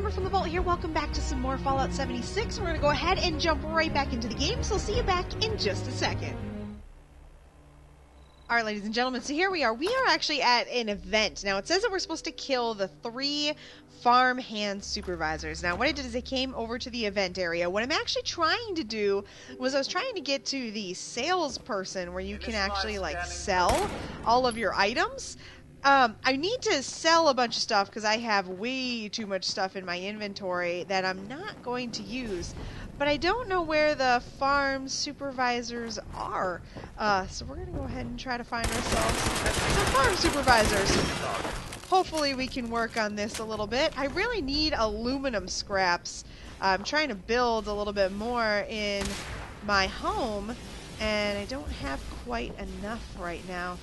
AmberFrmThVault here. Welcome back to some more Fallout 76. We're going to go ahead and jump right back into the game, so I'll see you back in just a second. Alright, ladies and gentlemen, so here we are. We are actually at an event. Now, it says that we're supposed to kill the 3 farmhand supervisors. Now, what I did is I came over to the event area. What I'm actually trying to do was I was trying to get to the salesperson where you can actually, like, sell all of your items. I need to sell a bunch of stuff because I have way too much stuff in my inventory that I'm not going to use. But I don't know where the farm supervisors are. So we're going to go ahead and try to find ourselves some farm supervisors. Hopefully we can work on this a little bit. I really need aluminum scraps. I'm trying to build a little bit more in my home, and I don't have quite enough right now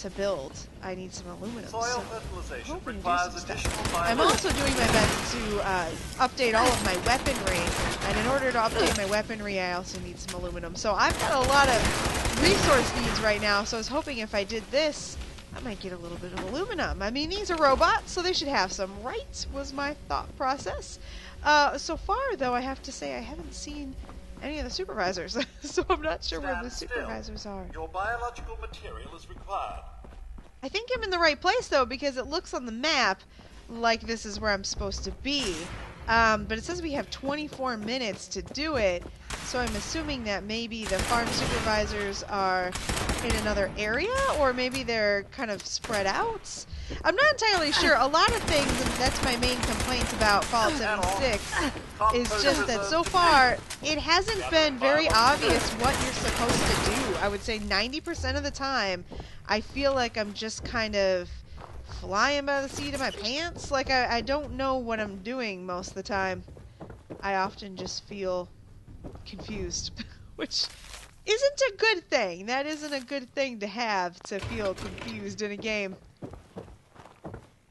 to build. I need some aluminum. Soil fertilization requires additional biomass. I'm also doing my best to update all of my weaponry, and in order to update my weaponry, I also need some aluminum. So I've got a lot of resource needs right now, so I was hoping if I did this, I might get a little bit of aluminum. I mean, these are robots, so they should have some, right? Was my thought process. So far, though, I have to say I haven't seen any of the supervisors, so I'm not sure where the supervisors are. Your biological material is required. I think I'm in the right place, though, because it looks on the map like this is where I'm supposed to be. But it says we have 24 minutes to do it, so I'm assuming that maybe the farm supervisors are in another area, or maybe they're kind of spread out. I'm not entirely sure. A lot of things, and that's my main complaint about Fallout 76, is just that so far it hasn't been very obvious what you're supposed to do. I would say 90% of the time I feel like I'm just kind of flying by the seat of my pants. Like I don't know what I'm doing most of the time. I often just feel confused, which isn't a good thing. That isn't a good thing to have, to feel confused in a game.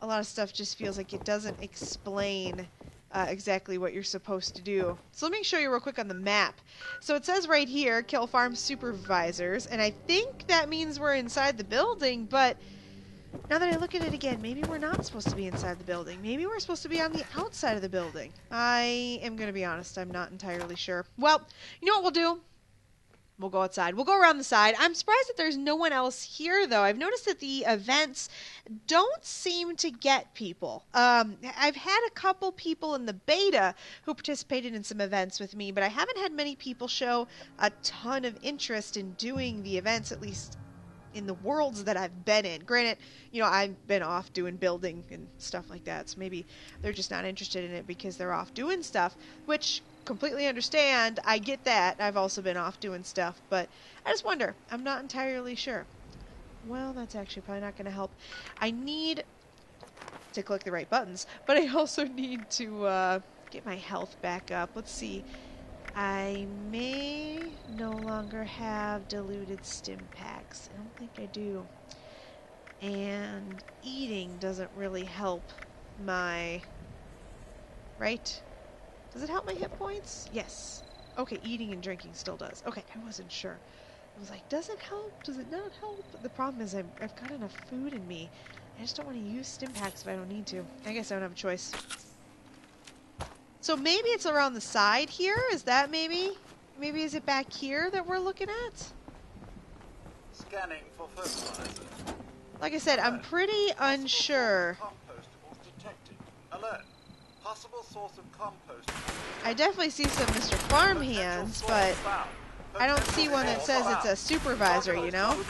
A lot of stuff just feels like it doesn't explain exactly what you're supposed to do. So let me show you real quick on the map. So it says right here, kill farm supervisors, and I think that means we're inside the building, but now that I look at it again, maybe we're not supposed to be inside the building. Maybe we're supposed to be on the outside of the building. I am going to be honest, I'm not entirely sure. Well, you know what we'll do? We'll go outside. We'll go around the side. I'm surprised that there's no one else here, though. I've noticed that the events don't seem to get people. I've had a couple people in the beta who participated in some events with me, but I haven't had many people show a ton of interest in doing the events, at least in the worlds that I've been in. Granted, you know, I've been off doing building and stuff like that, so maybe they're just not interested in it because they're off doing stuff, which completely understand. I get that. I've also been off doing stuff, but I just wonder. I'm not entirely sure. Well, that's actually probably not going to help. I need to click the right buttons, but I also need to get my health back up. Let's see. I may no longer have diluted stim packs. I don't think I do. And eating doesn't really help my... Right? Does it help my hit points? Yes. Okay, eating and drinking still does. Okay, I wasn't sure. I was like, does it help? Does it not help? But the problem is I've got enough food in me. I just don't want to use stim packs if I don't need to. I guess I don't have a choice. So maybe it's around the side here? Is that maybe? Maybe is it back here that we're looking at? Scanning for fertilizer. Like I said, I'm pretty unsure. Compostables detected. Alert. Possible source of compost. I definitely see some Mr. Farmhands, but I don't see one that says it's a supervisor, you know?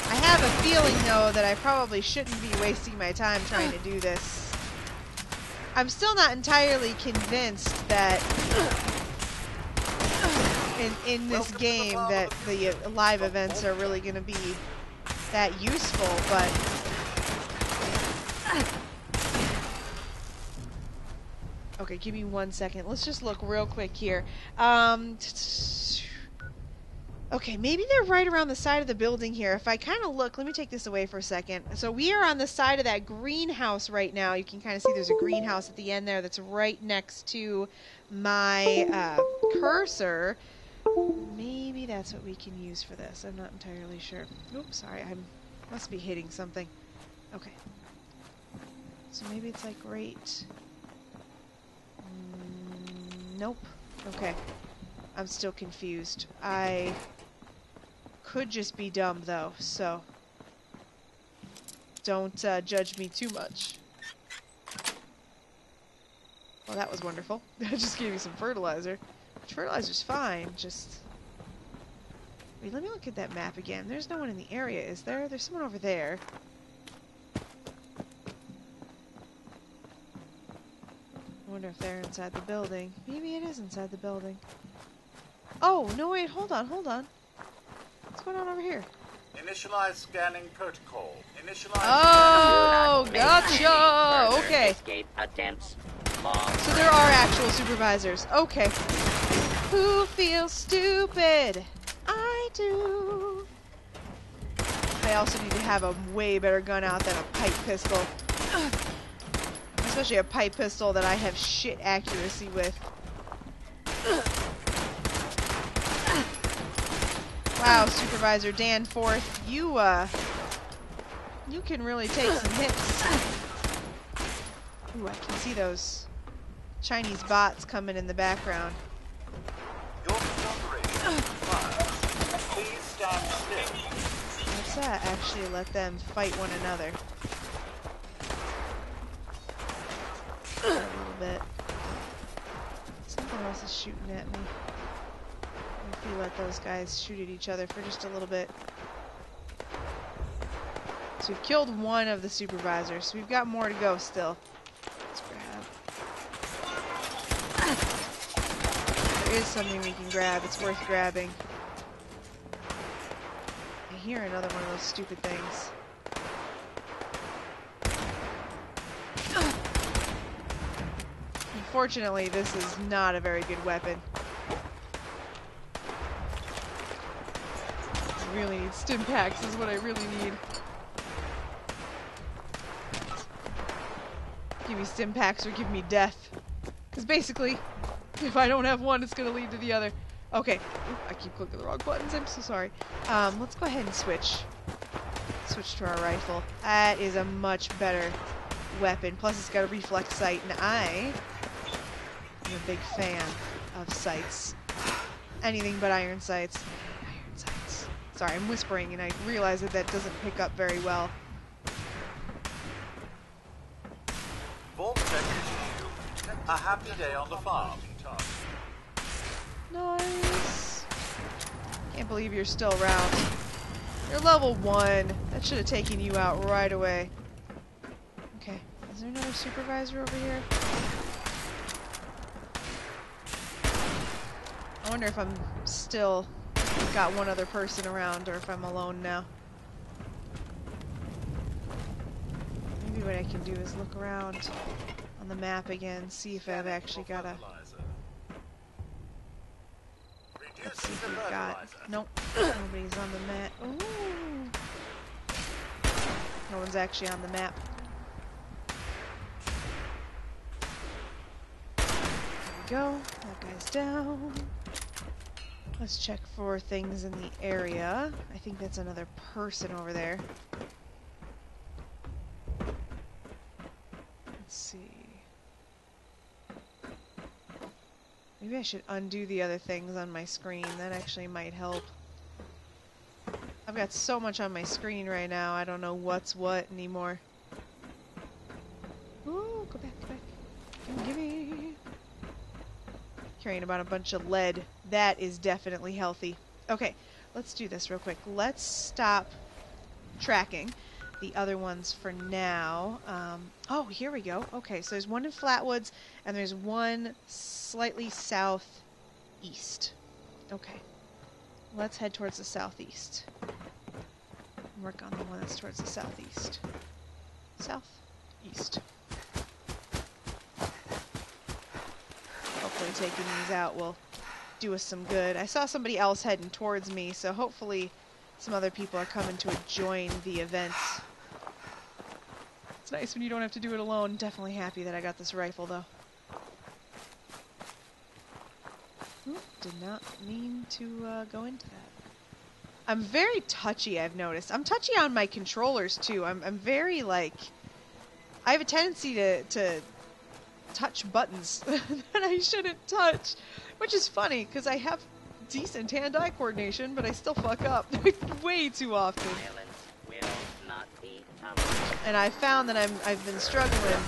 I have a feeling, though, that I probably shouldn't be wasting my time trying to do this. I'm still not entirely convinced that in this game that the live events are really going to be that useful, but... Okay, give me 1 second. Let's just look real quick here. Okay, maybe they're right around the side of the building here. If I kind of look, let me take this away for a second. So we are on the side of that greenhouse right now. You can kind of see there's a greenhouse at the end there that's right next to my cursor. Maybe that's what we can use for this. I'm not entirely sure. Oops, sorry. I must be hitting something. Okay. So maybe it's like right... nope. Okay. I'm still confused. I could just be dumb, though, so... don't judge me too much. Well, that was wonderful. I just gave you some fertilizer. Which fertilizer's fine, just... Wait, let me look at that map again. There's no one in the area, is there? There's someone over there. I wonder if they're inside the building. Maybe it is inside the building. Oh, no, wait, hold on, hold on. What's going on over here? Initialize scanning protocol. Initialize. Oh, gotcha! Okay. Escape attempts. So there are actual supervisors. Okay. Who feels stupid? I do. I also need to have a way better gun out than a pipe pistol. Especially a pipe pistol that I have shit accuracy with. Wow, Supervisor Danforth, you can really take some hits. Ooh, I can see those Chinese bots coming in the background. Your operation. Please stand still. What's that? Actually let them fight one another. A little bit. Something else is shooting at me. If we let those guys shoot at each other for just a little bit. So we've killed one of the supervisors. So we've got more to go still. Let's grab. There is something we can grab. It's worth grabbing. I hear another one of those stupid things. Unfortunately, this is not a very good weapon. I really need stim packs is what I really need. Give me stim packs or give me death. Because basically, if I don't have one, it's going to lead to the other. Okay. Oop, I keep clicking the wrong buttons. I'm so sorry. Let's go ahead and switch. Switch to our rifle. That is a much better weapon. Plus, it's got a reflex sight, and I am a big fan of sights. Anything but iron sights. Iron sights. Sorry, I'm whispering, and I realize that that doesn't pick up very well. Vault check issue. A happy day on the farm. Nice. Can't believe you're still around. You're level 1. That should have taken you out right away. Okay. Is there another supervisor over here? I wonder if I'm still got one other person around or if I'm alone now. Maybe what I can do is look around on the map again, see if I've actually got a... Let's see if we've got... Nope. Nobody's on the map. Ooh. No one's actually on the map. There we go. That guy's down. Let's check for things in the area. I think that's another person over there. Let's see. Maybe I should undo the other things on my screen. That actually might help. I've got so much on my screen right now, I don't know what's what anymore. Ooh, go back, go back. Gimme. Carrying about a bunch of lead. That is definitely healthy. Okay, let's do this real quick. Let's stop tracking the other ones for now. Oh, here we go. Okay, so there's one in Flatwoods, and there's one slightly southeast. Okay. Let's head towards the southeast. Work on the one that's towards the southeast. Southeast. Hopefully taking these out will do us some good. I saw somebody else heading towards me, so hopefully some other people are coming to join the event. It's nice when you don't have to do it alone. Definitely happy that I got this rifle, though. Ooh, did not mean to go into that. I'm very touchy, I've noticed. I'm touchy on my controllers, too. I'm very, like... I have a tendency to touch buttons that I shouldn't touch, which is funny because I have decent hand-eye coordination, but I still fuck up way too often. And I found that I've been struggling.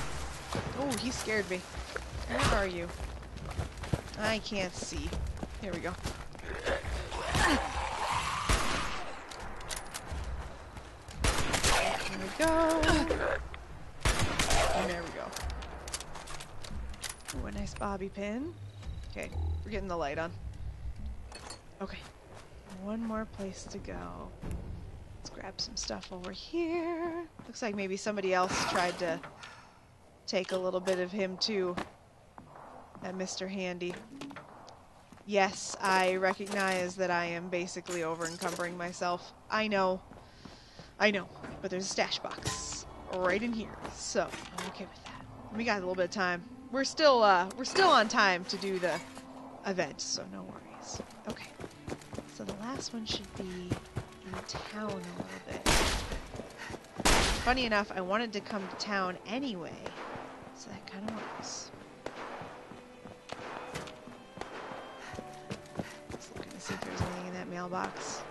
Oh, he scared me. Where are you? I can't see. Here we go. There we go. And there we go. Ooh, a nice bobby pin. Okay, we're getting the light on. Okay, one more place to go. Let's grab some stuff over here. Looks like maybe somebody else tried to take a little bit of him too. That Mr. Handy. Yes, I recognize that I am basically over-encumbering myself. I know, but there's a stash box right in here, so I'm okay with that. We got a little bit of time. We're still on time to do the event, so no worries. Okay, so the last one should be in town a little bit. Funny enough, I wanted to come to town anyway, so that kind of works. Just looking to see if there's anything in that mailbox.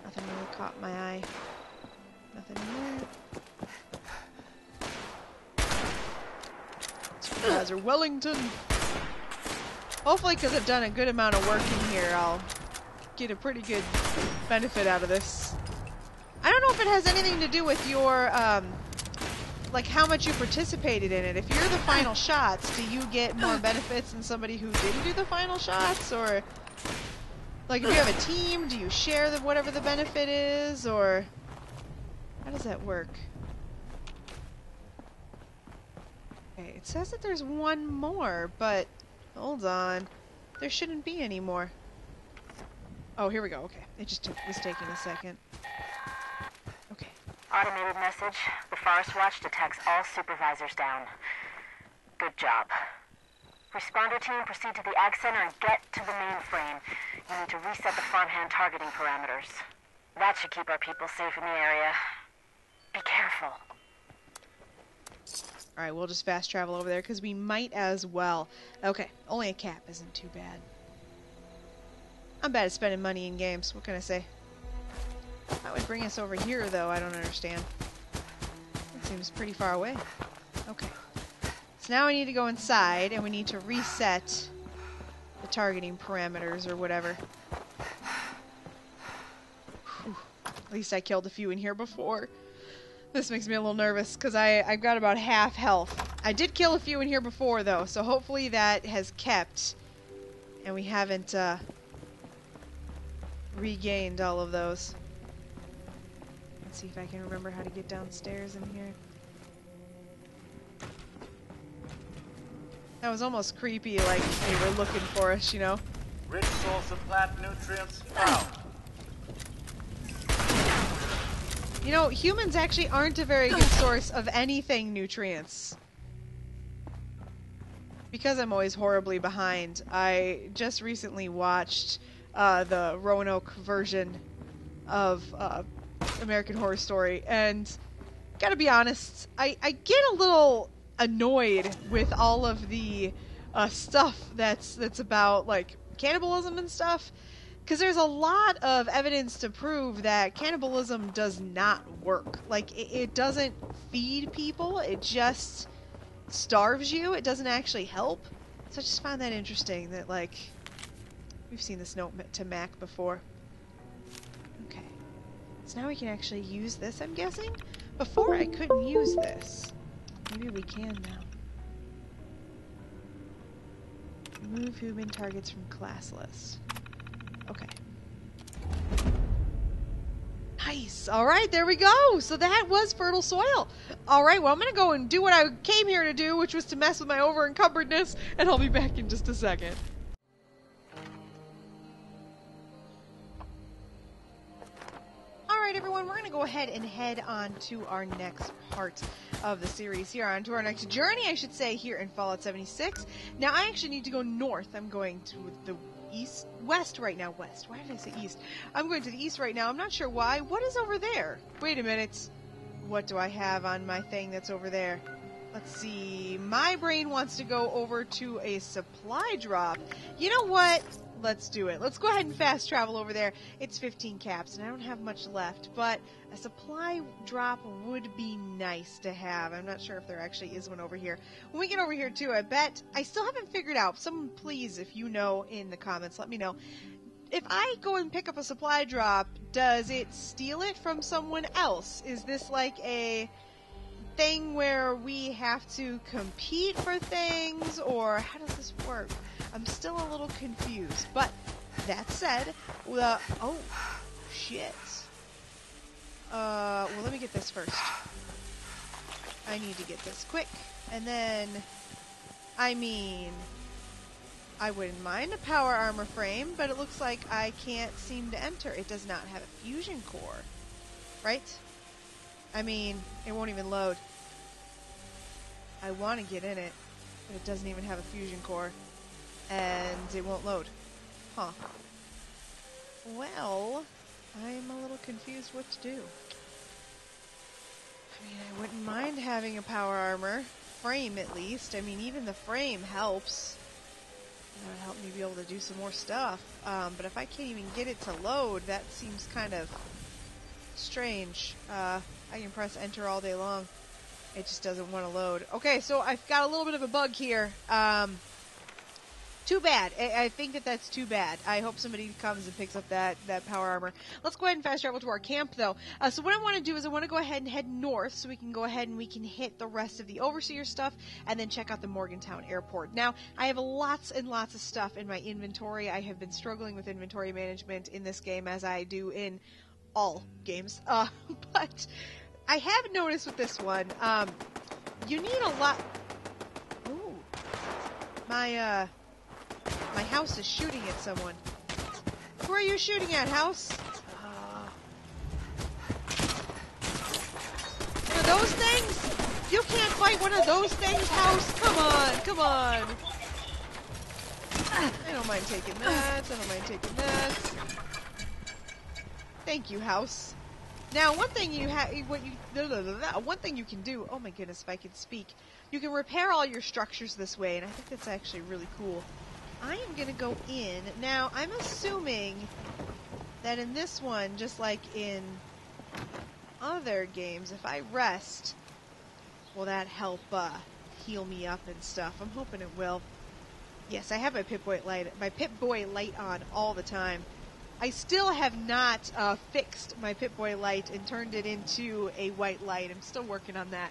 Nothing really caught my eye. Nothing in there. Supervisor Wellington! Hopefully, because I've done a good amount of work in here, I'll get a pretty good benefit out of this. I don't know if it has anything to do with your, like how much you participated in it. If you're the final shots, do you get more benefits than somebody who didn't do the final shots? Or, like if you have a team, do you share whatever the benefit is? Or, how does that work? Okay, it says that there's one more, but hold on. There shouldn't be any more. Oh, here we go. Okay. It just was taking a second. Okay. Automated message. The Forest Watch detects all supervisors down. Good job. Responder team, proceed to the Ag Center and get to the mainframe. You need to reset the farmhand targeting parameters. That should keep our people safe in the area. Be careful. Alright, we'll just fast travel over there because we might as well. Okay, only a cap isn't too bad. I'm bad at spending money in games, what can I say? That would bring us over here though, I don't understand. That seems pretty far away. Okay. So now we need to go inside and we need to reset the targeting parameters or whatever. Whew. At least I killed a few in here before. This makes me a little nervous because I've got about half health. I did kill a few in here before though, so hopefully that has kept and we haven't regained all of those. Let's see if I can remember how to get downstairs in here. That was almost creepy, like they were looking for us, you know? Rich source of plant nutrients found. You know, humans actually aren't a very good source of anything nutrients. Because I'm always horribly behind, I just recently watched the Roanoke version of American Horror Story, and gotta be honest, I get a little annoyed with all of the stuff that's about like cannibalism and stuff, because there's a lot of evidence to prove that cannibalism does not work. Like it doesn't feed people, it just starves you. It doesn't actually help. So I just find that interesting that like we've seen this note to Mac before. Okay, so now we can actually use this, I'm guessing. Before I couldn't use this. Maybe we can now. Remove human targets from class list. Okay. Nice! Alright, there we go! So that was fertile soil. Alright, well I'm gonna go and do what I came here to do, which was to mess with my over-encumbredness, and I'll be back in just a second. Alright everyone, we're going to go ahead and head on to our next part of the series here, on to our next journey, I should say, here in Fallout 76. Now I actually need to go north. I'm going to the west right now. West. Why did I say east? I'm going to the east right now. I'm not sure why. What is over there? Wait a minute. what do I have on my thing that's over there? Let's see. My brain wants to go over to a supply drop. You know what? Let's do it. Let's go ahead and fast travel over there. It's 15 caps, and I don't have much left, but a supply drop would be nice to have. I'm not sure if there actually is one over here. When we get over here, too, I bet I still haven't figured out. Someone, please, if you know in the comments, let me know. If I go and pick up a supply drop, does it steal it from someone else? Is this like a thing where we have to compete for things, or how does this work? I'm still a little confused, but that said, oh, shit. Well, let me get this first. I need to get this quick, and then, I mean, I wouldn't mind a power armor frame, but it looks like I can't seem to enter. It does not have a fusion core, right? I mean, it won't even load. I want to get in it, but it doesn't even have a fusion core, and it won't load. Huh. Well, I'm a little confused what to do. I mean, I wouldn't mind having a power armor frame at least. I mean, even the frame helps. That would help me be able to do some more stuff. But if I can't even get it to load, that seems kind of strange. I can press enter all day long. It just doesn't want to load. Okay, so I've got a little bit of a bug here. Too bad. I think that's too bad. I hope somebody comes and picks up that power armor. Let's go ahead and fast travel to our camp, though. So what I want to do is I want to go ahead and head north so we can go ahead and we can hit the rest of the Overseer stuff and then check out the Morgantown Airport. Now, I have lots and lots of stuff in my inventory. I have been struggling with inventory management in this game, as I do in all games. But I have noticed with this one, you need a lot... Ooh. My house is shooting at someone. Who are you shooting at, house? One of those things? You can't fight one of those things, house? Come on, come on. I don't mind taking that. I don't mind taking that. Thank you, house. Now, one thing you one thing you can do. Oh my goodness, if I could speak. You can repair all your structures this way, and I think that's actually really cool. I am going to go in. Now, I'm assuming that in this one, just like in other games, if I rest, will that help heal me up and stuff? I'm hoping it will. Yes, I have my Pip-Boy light on all the time. I still have not fixed my Pip-Boy light and turned it into a white light. I'm still working on that.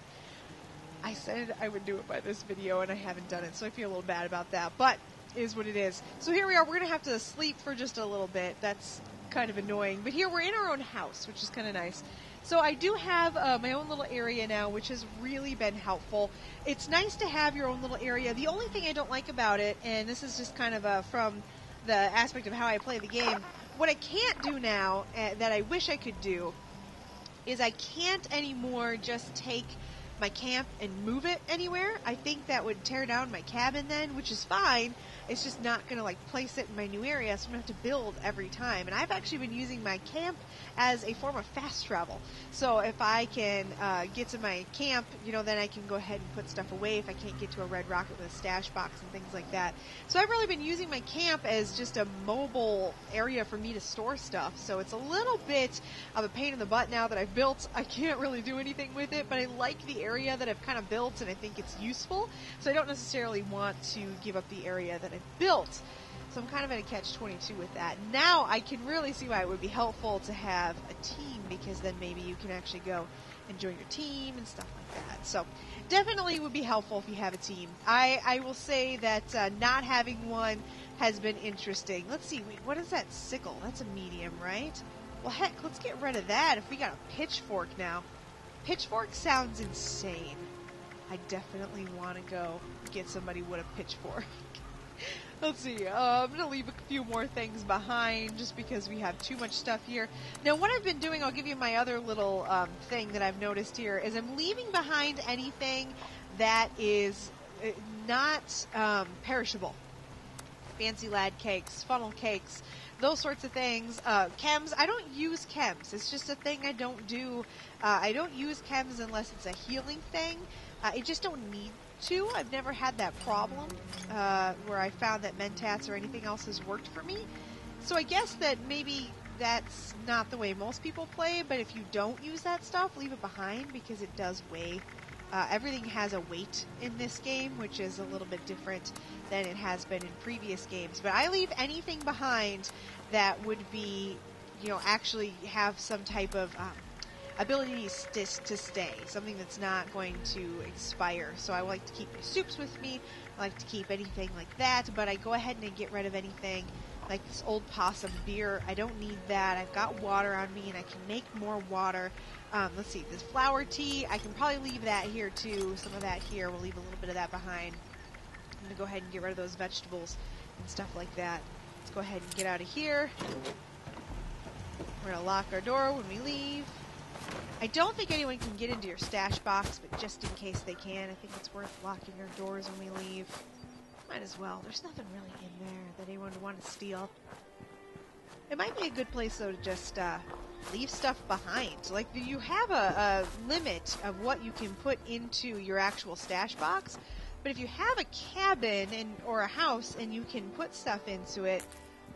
I said I would do it by this video, and I haven't done it, so I feel a little bad about that. But is what it is. So here we are. We're going to have to sleep for just a little bit. That's kind of annoying. But here we're in our own house, which is kind of nice. So I do have my own little area now, which has really been helpful. It's nice to have your own little area. The only thing I don't like about it, and this is just kind of from the aspect of how I play the game, what I can't do now that I wish I could do is I can't anymore just take my camp and move it anywhere. I think that would tear down my cabin then, which is fine. It's just not going to like place it in my new area, so I'm going to have to build every time. And I've actually been using my camp as a form of fast travel. So if I can get to my camp, you know, then I can go ahead and put stuff away if I can't get to a red rocket with a stash box and things like that. So I've really been using my camp as just a mobile area for me to store stuff. So it's a little bit of a pain in the butt now that I've built. I can't really do anything with it, but I like the area that I've kind of built, and I think it's useful. So I don't necessarily want to give up the area that I've built. So I'm kind of at a catch-22 with that. Now I can really see why it would be helpful to have a team, because then maybe you can actually go and join your team and stuff like that. So definitely would be helpful if you have a team. I will say that not having one has been interesting. Let's see, wait, what is that sickle? That's a medium, right? Well, heck, let's get rid of that if we got a pitchfork now. Pitchfork sounds insane. I definitely want to go get somebody with a pitchfork. Let's see, I'm going to leave a few more things behind just because we have too much stuff here. Now, what I've been doing, I'll give you my other little thing that I've noticed here, is I'm leaving behind anything that is not perishable. Fancy lad cakes, funnel cakes, those sorts of things. Chems, I don't use chems. It's just a thing I don't do. I don't use chems unless it's a healing thing. I just don't need to. I've never had that problem where I found that Mentats or anything else has worked for me. So I guess that maybe that's not the way most people play, but if you don't use that stuff, leave it behind because it does weigh. Everything has a weight in this game, which is a little bit different than it has been in previous games. But I leave anything behind that would be, actually have some type of ability to stay, something that's not going to expire. So I like to keep my soups with me. I like to keep anything like that, but I go ahead and get rid of anything like this old possum beer. I don't need that. I've got water on me, and I can make more water. Let's see, this flower tea, I can probably leave that here too. Some of that here, we'll leave a little bit of that behind. I'm going to go ahead and get rid of those vegetables and stuff like that. Let's go ahead and get out of here. We're going to lock our door when we leave. I don't think anyone can get into your stash box, but just in case they can, I think it's worth locking our doors when we leave. Might as well. There's nothing really in there that anyone would want to steal. It might be a good place, though, to just leave stuff behind. Like, you have a limit of what you can put into your actual stash box, but if you have a cabin or a house and you can put stuff into it,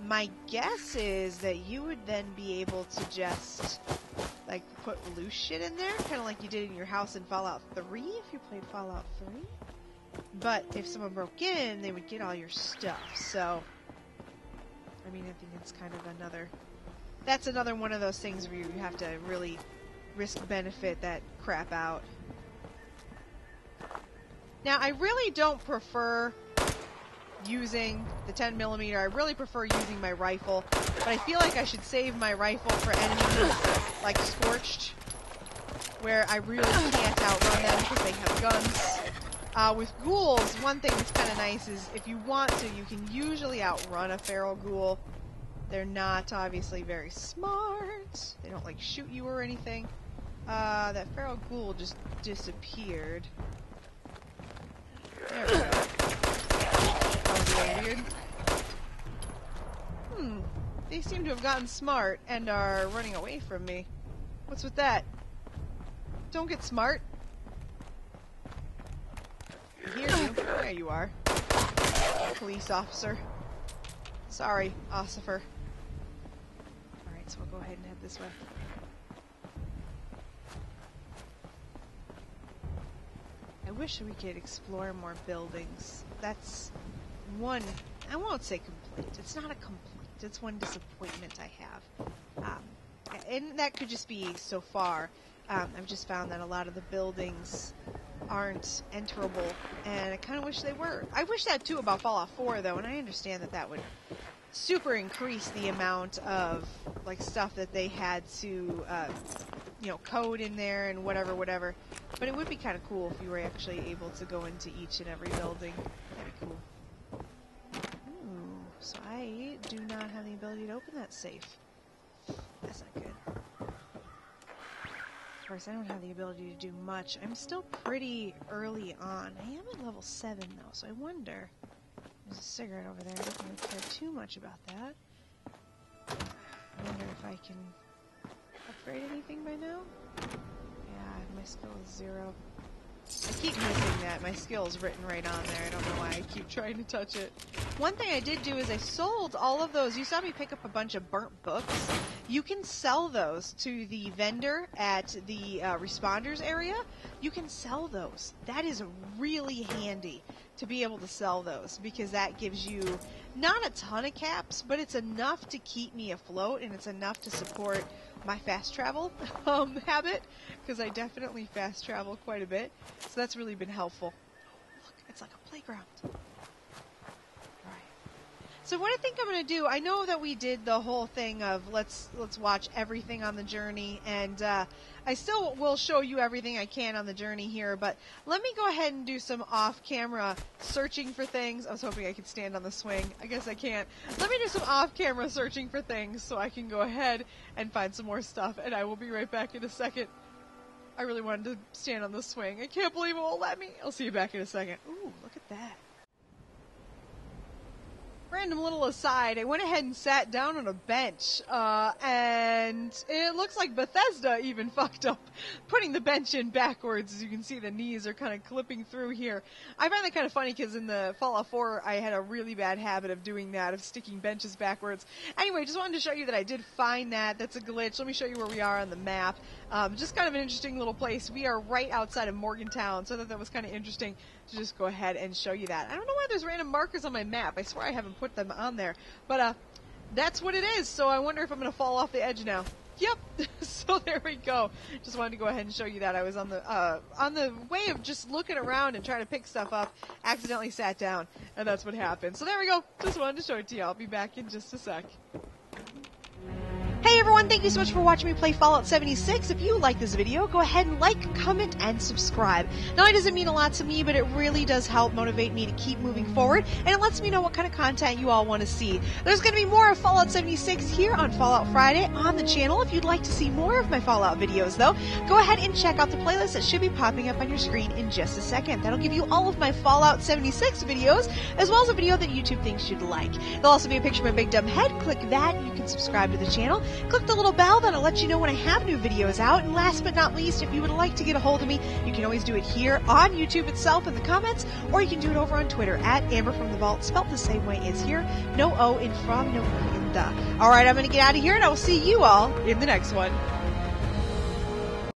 my guess is that you would then be able to just, like, put loose shit in there, kind of like you did in your house in Fallout 3, if you played Fallout 3. But if someone broke in, they would get all your stuff, so I mean, I think it's kind of that's another one of those things where you have to really risk-benefit that crap out. Now, I really don't prefer using the 10mm. I really prefer using my rifle, but I feel like I should save my rifle for enemies like Scorched, where I really can't outrun them because they have guns. With ghouls, one thing that's kind of nice is if you want to, you can usually outrun a feral ghoul. They're not obviously very smart. They don't like shoot you or anything. That feral ghoul just disappeared. There we go. That was a little weird. They seem to have gotten smart and are running away from me. What's with that? Don't get smart. I hear you. There you are. Police officer. Sorry, Ossifer. Alright, so we'll go ahead and head this way. I wish we could explore more buildings. That's one, I won't say complaint. It's not a complaint. It's one disappointment I have. And that could just be so far. I've just found that a lot of the buildings aren't enterable, and I kind of wish they were. I wish that too about Fallout 4, though, and I understand that that would super increase the amount of like stuff that they had to, code in there and whatever. But it would be kind of cool if you were actually able to go into each and every building. That'd be cool. Ooh, so I do not have the ability to open that safe. That's not good. Of course, I don't have the ability to do much. I'm still pretty early on. I am at level 7, though, so I wonder... There's a cigarette over there. I don't really care too much about that. I wonder if I can upgrade anything by now? Yeah, my skill is 0. I keep missing that. My skill is written right on there. I don't know why I keep trying to touch it. One thing I did do is I sold all of those. You saw me pick up a bunch of burnt books. You can sell those to the vendor at the responders area. You can sell those. That is really handy to be able to sell those, because that gives you not a ton of caps, but it's enough to keep me afloat, and it's enough to support my fast travel habit, because I definitely fast travel quite a bit, so that's really been helpful. Look, it's like a playground. So what I think I'm going to do, I know that we did the whole thing of let's watch everything on the journey, and I still will show you everything I can on the journey here, but let me go ahead and do some off-camera searching for things. I was hoping I could stand on the swing. I guess I can't. Let me do some off-camera searching for things so I can go ahead and find some more stuff, and I will be right back in a second. I really wanted to stand on the swing. I can't believe it won't let me. I'll see you back in a second. Ooh, look at that. Random little aside, I went ahead and sat down on a bench, and it looks like Bethesda even fucked up putting the bench in backwards. As you can see, the knees are kind of clipping through here. I find that kind of funny because in the Fallout 4, I had a really bad habit of doing that, of sticking benches backwards. Anyway, just wanted to show you that I did find that. That's a glitch. Let me show you where we are on the map. Just kind of an interesting little place. We are right outside of Morgantown, so I thought that was kind of interesting to just go ahead and show you that. I don't know why there's random markers on my map. I swear I haven't put them on there. But that's what it is, so I wonder if I'm going to fall off the edge now. Yep, so there we go. Just wanted to go ahead and show you that. I was on the way of just looking around and trying to pick stuff up, accidentally sat down, and that's what happened. So there we go. Just wanted to show it to you. I'll be back in just a sec. Hey everyone, thank you so much for watching me play Fallout 76. If you like this video, go ahead and like, comment, and subscribe. Now, it doesn't mean a lot to me, but it really does help motivate me to keep moving forward, and it lets me know what kind of content you all want to see. There's going to be more of Fallout 76 here on Fallout Friday on the channel. If you'd like to see more of my Fallout videos, though, go ahead and check out the playlist that should be popping up on your screen in just a second. That'll give you all of my Fallout 76 videos, as well as a video that YouTube thinks you'd like. There'll also be a picture of my big dumb head. Click that, and you can subscribe to the channel. Click the little bell, that'll let you know when I have new videos out. And last but not least, if you would like to get a hold of me, you can always do it here on YouTube itself in the comments, or you can do it over on Twitter at AmberFrmThVault, spelled the same way as here. No O in from, no E in the. Alright, I'm going to get out of here, and I will see you all in the next one.